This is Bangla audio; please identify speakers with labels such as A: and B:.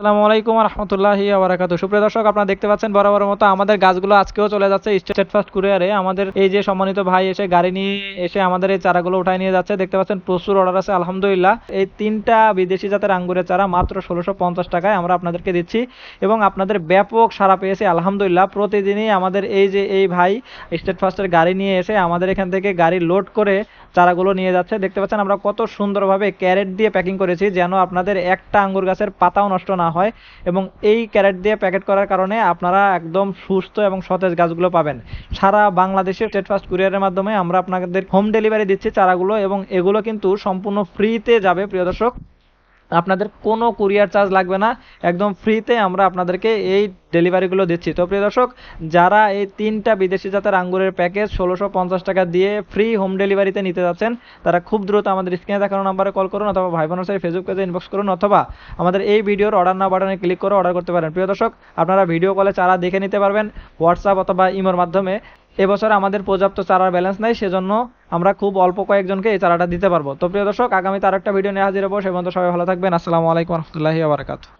A: আসসালামু আলাইকুম রহমতুল্লাহি ওয়া বারাকাতুহু। সুপ্রিয় দর্শক, আপনারা দেখতে পাচ্ছেন বরাবরের মতো আমাদের গাছগুলো আজকেও চলে যাচ্ছে স্টেটফাস্ট কুরিয়ারে। আমাদের এই যে সম্মানিত ভাই এসে গাড়ি নিয়ে এসে আমাদের এই চারাগুলো উঠায় নিয়ে যাচ্ছে। দেখতে পাচ্ছেন প্রচুর অর্ডার আছে আলহামদুলিল্লাহ। এই 3টা বিদেশি জাতের আঙ্গুরের চারা মাত্র 1650 টাকায় আমরা আপনাদেরকে দিচ্ছি এবং আপনাদের ব্যাপক সাড়া পেয়েছে আলহামদুলিল্লাহ। প্রতিদিনই আমাদের এই যে এই ভাই স্টেটফাস্টের গাড়ি নিয়ে এসে আমাদের এখান থেকে গাড়ি লোড করে চারাগুলো নিয়ে যাচ্ছে। দেখতে পাচ্ছেন আমরা কত সুন্দরভাবে ক্যারেট দিয়ে প্যাকিং করেছি যেন আপনাদের একটা আঙ্গুর গাছের পাতাও নষ্ট না হয়, এবং এই ক্যারেট দিয়ে প্যাকেট করার কারণে আপনারা একদম সুস্থ এবং সতেজ গাছগুলো পাবেন। সারা বাংলাদেশে স্টেটফাস্ট কুরিয়ারের মাধ্যমে আমরা আপনাদের হোম ডেলিভারি দিচ্ছি চারাগুলো, এবং এগুলো কিন্তু সম্পূর্ণ ফ্রিতে যাবে প্রিয় দর্শক। আপনাদের কোনো কুরিয়ার চার্জ লাগবে না, একদম ফ্রিতে আমরা আপনাদেরকে এই ডেলিভারিগুলো দিচ্ছি। তো প্রিয় দর্শক, যারা এই 3টা বিদেশি জাতের আঙ্গুরের প্যাকেজ 1650 টাকা দিয়ে ফ্রি হোম ডেলিভারিতে নিতে যাচ্ছেন, তারা খুব দ্রুত আমাদের স্ক্রিনে দেখানো নাম্বারে কল করুন, অথবা ভাই বোনের সাথে ফেসবুক পেজে ইনবক্স করুন, অথবা আমাদের এই ভিডিওর অর্ডার নাও বাটনে ক্লিক করে অর্ডার করতে পারেন। প্রিয় দর্শক, আপনারা ভিডিও কলে চারা দেখে নিতে পারবেন হোয়াটসঅ্যাপ অথবা ইমোর মাধ্যমে। এবছর আমাদের পর্যাপ্ত চারার ব্যালেন্স নাই, সেজন্য আমরা খুব অল্প কয়েকজনকে এই চারাটা দিতে পারবো। তো প্রিয় দর্শক, আগামীতে আরেকটা ভিডিও নিয়ে হাজির হবো। সে পর্যন্ত সবাই ভালো থাকবেন। আসসালামু আলাইকুম রহমতুল্লাহি ওয়া বারাকাতুহু।